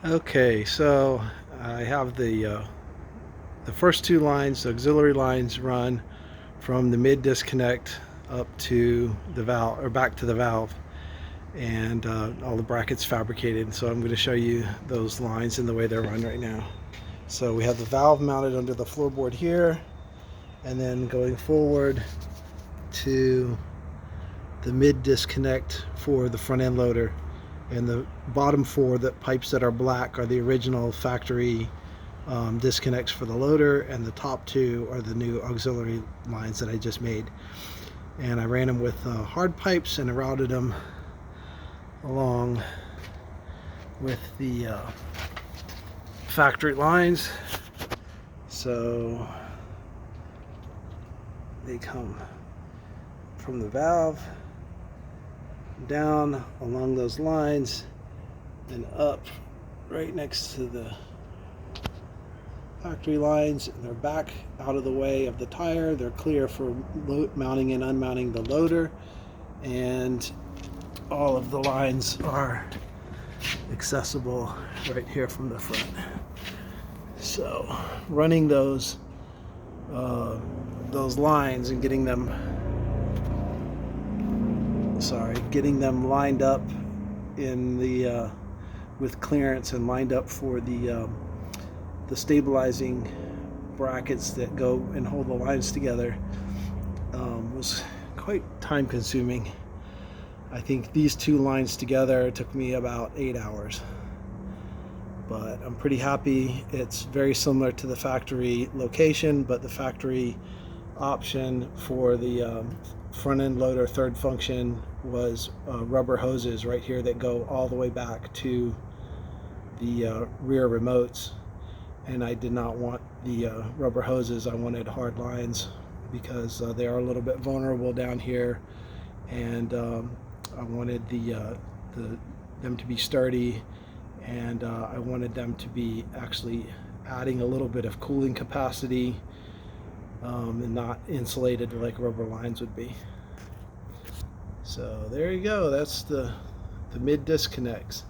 Okay, so I have the first two lines, the auxiliary lines, run from the mid disconnect up to the valve or back to the valve, and all the brackets fabricated. So I'm going to show you those lines and the way they're run right now. So we have the valve mounted under the floorboard here, and then going forward to the mid disconnect for the front end loader. And the bottom four pipes that are black are the original factory disconnects for the loader, and the top two are the new auxiliary lines that I just made. And I ran them with hard pipes, and I routed them along with the factory lines. So they come from the valve down along those lines and up right next to the factory lines, and they're back out of the way of the tire. They're clear for mounting and unmounting the loader, and all of the lines are accessible right here from the front. So running those lines and getting them lined up in the with clearance and lined up for the stabilizing brackets that go and hold the lines together was quite time consuming. I think these two lines together took me about 8 hours, but I'm pretty happy. It's very similar to the factory location, but the factory option for the front end loader third function was rubber hoses right here that go all the way back to the rear remotes, and I did not want the rubber hoses. I wanted hard lines because they are a little bit vulnerable down here, and I wanted them to be sturdy, and I wanted them to be actually adding a little bit of cooling capacity and not insulated like rubber lines would be. So there you go, that's the mid disconnects.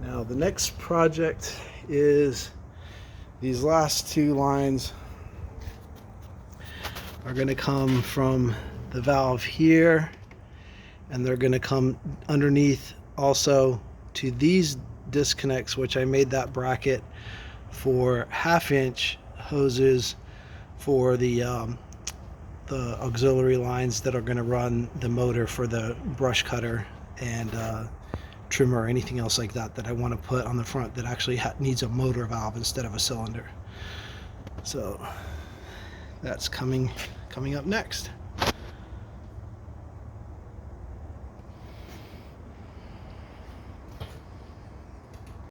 Now the next project is these last two lines are going to come from the valve here, and they're going to come underneath also to these disconnects, which I made that bracket for 1/2 inch hoses for the auxiliary lines that are going to run the motor for the brush cutter and trimmer or anything else like that I want to put on the front that actually needs a motor valve instead of a cylinder. So that's coming up next.